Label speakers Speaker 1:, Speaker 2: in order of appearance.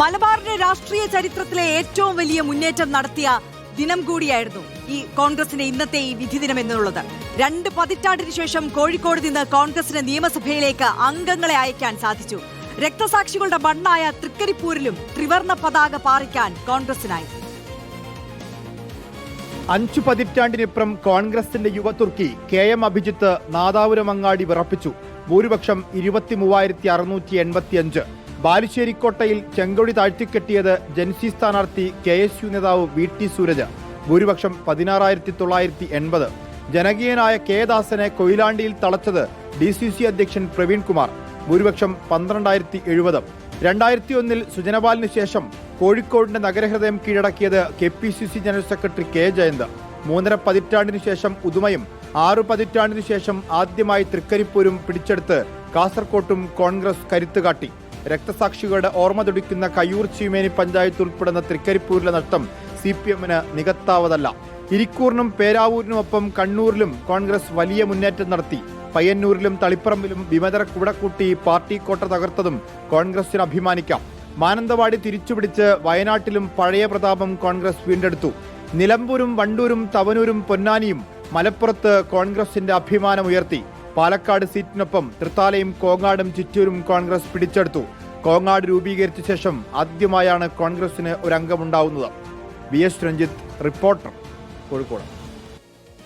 Speaker 1: മലബാറിന്റെ രാഷ്ട്രീയ ചരിത്രത്തിലെ ഏറ്റവും വലിയ മുന്നേറ്റം നടത്തിയ ദിനം കൂടിയായിരുന്നു ഈ കോൺഗ്രസിന്റെ ഇന്നത്തെ ഈ വിധി ദിനം എന്നുള്ളത്. 2 പതിറ്റാണ്ടിന് ശേഷം കോഴിക്കോട് നിന്ന് കോൺഗ്രസിന് നിയമസഭയിലേക്ക് അംഗങ്ങളെ അയക്കാൻ സാധിച്ചു. രക്തസാക്ഷികളുടെ മണ്ണായ തൃക്കരിപ്പൂരിലും ത്രിവർണ പതാക പാറിക്കാൻ കോൺഗ്രസിനായി.
Speaker 2: 5 പതിറ്റാണ്ടിനിപ്പുറം കോൺഗ്രസിന്റെ യുവതുർക്കി KM അഭിജിത്ത് നാദാപുരമങ്ങാടി വിറപ്പിച്ചു. ഭൂരിപക്ഷം 23,685. ബാലുശ്ശേരിക്കോട്ടയിൽ ചെങ്കൊടി താഴ്ത്തിക്കെട്ടിയത് ജൻസി സ്ഥാനാർത്ഥി KSU നേതാവ് VT സൂരജ്. ഭൂരിപക്ഷം 16,980. ജനകീയനായ K ദാസനെ കൊയിലാണ്ടിയിൽ തളച്ചത് DCC അധ്യക്ഷൻ പ്രവീൺ കുമാർ. ഭൂരിപക്ഷം 12,070. 2001 സുജനപാലിന് ശേഷം കോഴിക്കോടിന്റെ നഗരഹൃദയം കീഴടക്കിയത് KPCC general secretary K Jayant. 3.5 പതിറ്റാണ്ടിനു ശേഷം ഉദുമയും 6 പതിറ്റാണ്ടിനു ശേഷം ആദ്യമായി തൃക്കരിപ്പൂരും പിടിച്ചെടുത്ത് കാസർകോട്ടും കോൺഗ്രസ് കരുത്ത് കാട്ടി. രക്തസാക്ഷികളുടെ ഓർമ്മ തുടിക്കുന്ന കയ്യൂർ ചീമേനി പഞ്ചായത്ത് ഉൾപ്പെടുന്ന തൃക്കരിപ്പൂരിലെ നഷ്ടം CPM-ന് നികത്താവതല്ല. ഇരിക്കൂറിനും പേരാവൂരിനുമൊപ്പം കണ്ണൂരിലും കോൺഗ്രസ് വലിയ മുന്നേറ്റം നടത്തി. പയ്യന്നൂരിലും തളിപ്പറമ്പിലും വിമതരെ കൂടക്കൂട്ടി പാർട്ടി കോട്ട തകർത്തതും കോൺഗ്രസിന് അഭിമാനിക്കാം. മാനന്തവാടി തിരിച്ചുപിടിച്ച് വയനാട്ടിലും പഴയ പ്രതാപം കോൺഗ്രസ് വീണ്ടെടുത്തു. നിലമ്പൂരും വണ്ടൂരും തവനൂരും പൊന്നാനിയും മലപ്പുറത്ത് കോൺഗ്രസിന്റെ അഭിമാനമുയർത്തി. പാലക്കാട് സീറ്റിനൊപ്പം തൃത്താലയും കോങ്ങാടും ചിറ്റൂരും കോൺഗ്രസ് പിടിച്ചെടുത്തു. കോങ്ങാട് രൂപീകരിച്ച ശേഷം ആദ്യമായാണ് കോൺഗ്രസിന് ഒരു അംഗമുണ്ടാവുന്നത്. VS Ranjith, reporter, Kozhikode.